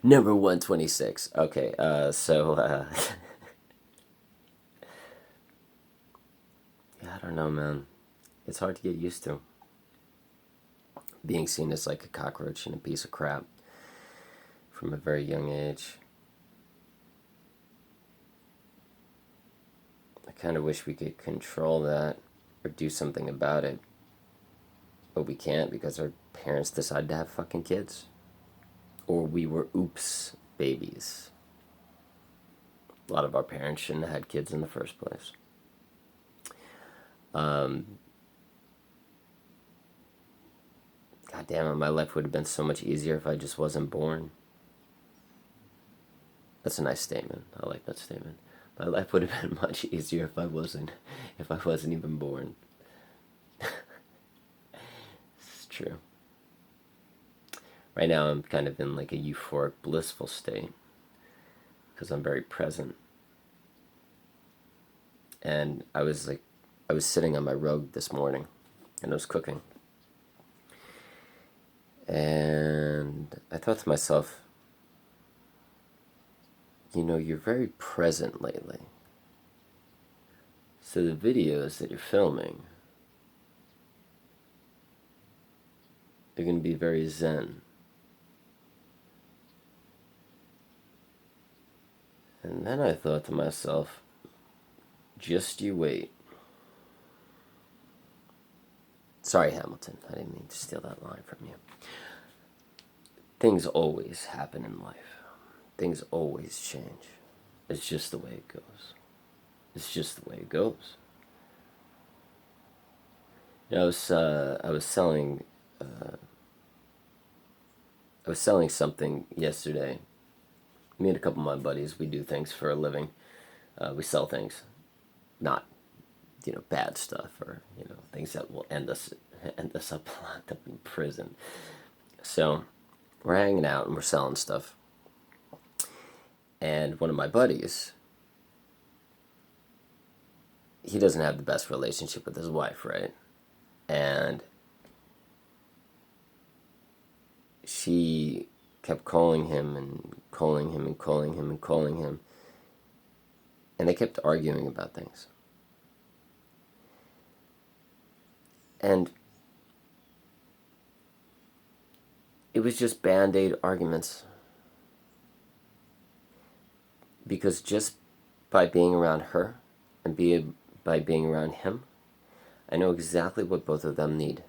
Number 126. Okay, yeah, I don't know, man. It's hard to get used to. Being seen as like a cockroach and a piece of crap from a very young age. I kind of wish we could control that or do something about it. But we can't because our parents decided to have fucking kids. Or we were oops babies. A lot of our parents shouldn't have had kids in the first place. God damn it, my life would have been so much easier if I just wasn't born. That's a nice statement. I like that statement. My life would have been much easier if I wasn't even born. It's true. Right now I'm kind of in like a euphoric, blissful state because I'm very present. And I was sitting on my rug this morning and I was cooking. And I thought to myself, you know, you're very present lately. So the videos that you're filming, they're going to be very zen. And then I thought to myself, just you wait. Sorry, Hamilton, I didn't mean to steal that line from you. Things always happen in life. Things always change. It's just the way it goes. It's just the way it goes. You know, I was selling something yesterday. Me and a couple of my buddies, we do things for a living. We sell things, not bad stuff or things that will end us up locked up in prison. So we're hanging out and we're selling stuff. And one of my buddies, he doesn't have the best relationship with his wife, right? And she kept calling him and calling him and calling him and calling him. And they kept arguing about things. And it was just band-aid arguments. Because just by being around her and by being around him, I know exactly what both of them need.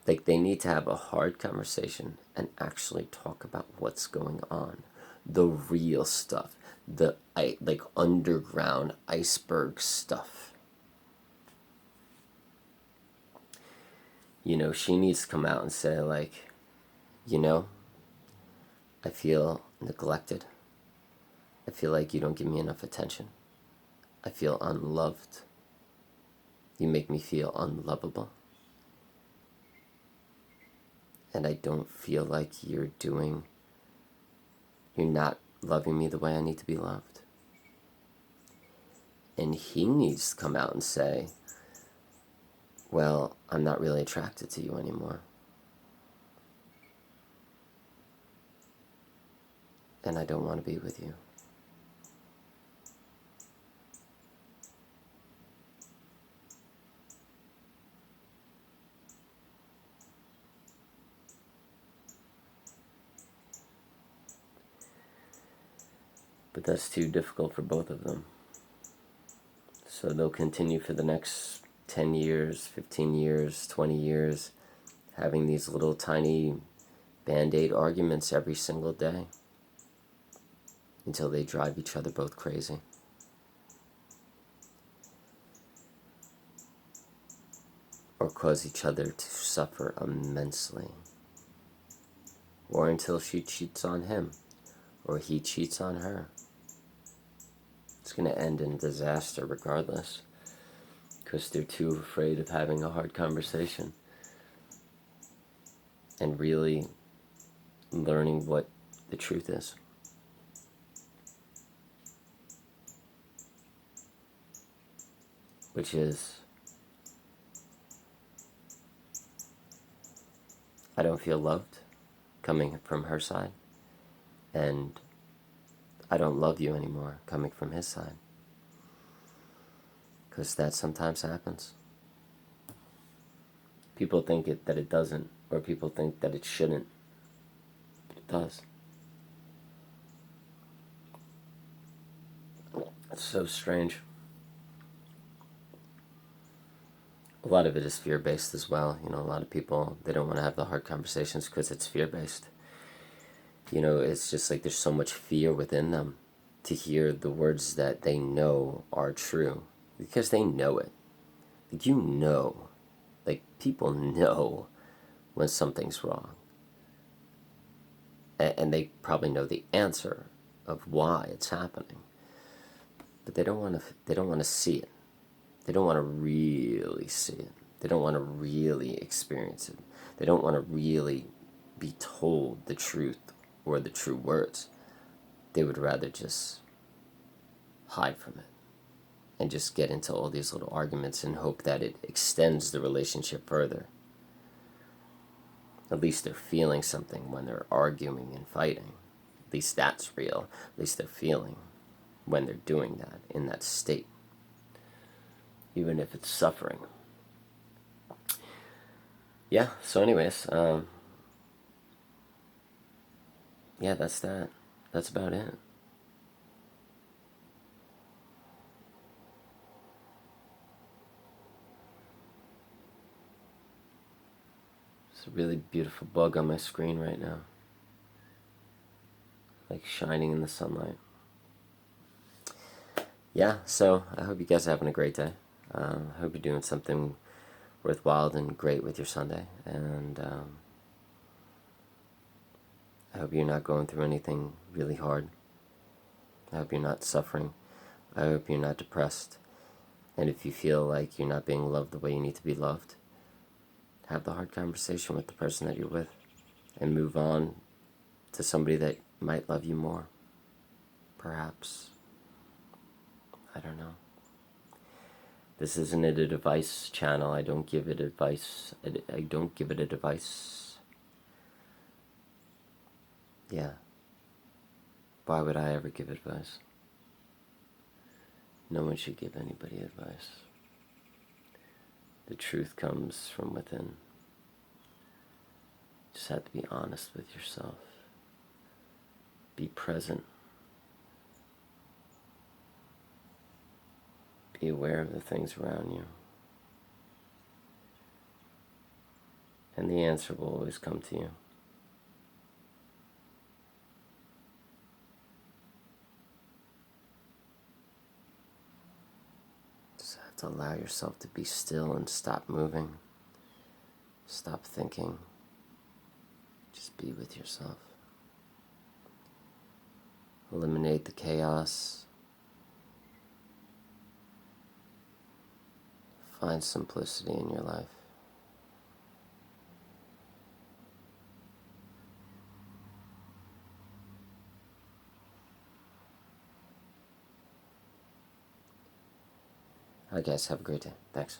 Like, they need to have a hard conversation and actually talk about what's going on. The real stuff. The underground iceberg stuff. She needs to come out and say, like, I feel neglected. I feel like you don't give me enough attention. I feel unloved. You make me feel unlovable. And I don't feel like you're not loving me the way I need to be loved. And he needs to come out and say, well, I'm not really attracted to you anymore. And I don't want to be with you. But that's too difficult for both of them. So they'll continue for the next 10 years, 15 years, 20 years, having these little tiny band-aid arguments every single day until they drive each other both crazy. Or cause each other to suffer immensely. Or until she cheats on him, or he cheats on her. It's going to end in disaster regardless, because they're too afraid of having a hard conversation and really learning what the truth is. Which is, I don't feel loved coming from her side, and I don't love you anymore coming from his side. Because that sometimes happens. People think that it doesn't, or people think that it shouldn't, but it does. It's so strange. A lot of it is fear-based as well. A lot of people, they don't want to have the hard conversations because it's fear-based. It's just like there's so much fear within them to hear the words that they know are true, because they know it. Like, people know when something's wrong. And they probably know the answer of why it's happening. But they don't want to see it. They don't want to really see it. They don't want to really experience it. They don't want to really be told the truth or the true words. They would rather just hide from it and just get into all these little arguments and hope that it extends the relationship further. At least they're feeling something when they're arguing and fighting. At least that's real. At least they're feeling when they're doing that, in that state. Even if it's suffering. Yeah, so anyways, yeah, that's that. That's about it. It's a really beautiful bug on my screen right now. Like shining in the sunlight. Yeah, so I hope you guys are having a great day. I hope you're doing something worthwhile and great with your Sunday. And I hope you're not going through anything really hard. I hope you're not suffering. I hope you're not depressed. And if you feel like you're not being loved the way you need to be loved, have the hard conversation with the person that you're with and move on to somebody that might love you more. Perhaps. I don't know. This isn't a advice channel. I don't give it advice. I don't give it advice. Yeah. Why would I ever give advice? No one should give anybody advice. The truth comes from within. Just have to be honest with yourself. Be present. Be aware of the things around you. And the answer will always come to you. Just have to allow yourself to be still and stop moving. Stop thinking. Just be with yourself. Eliminate the chaos. Find simplicity in your life. Alright guys, have a great day. Thanks.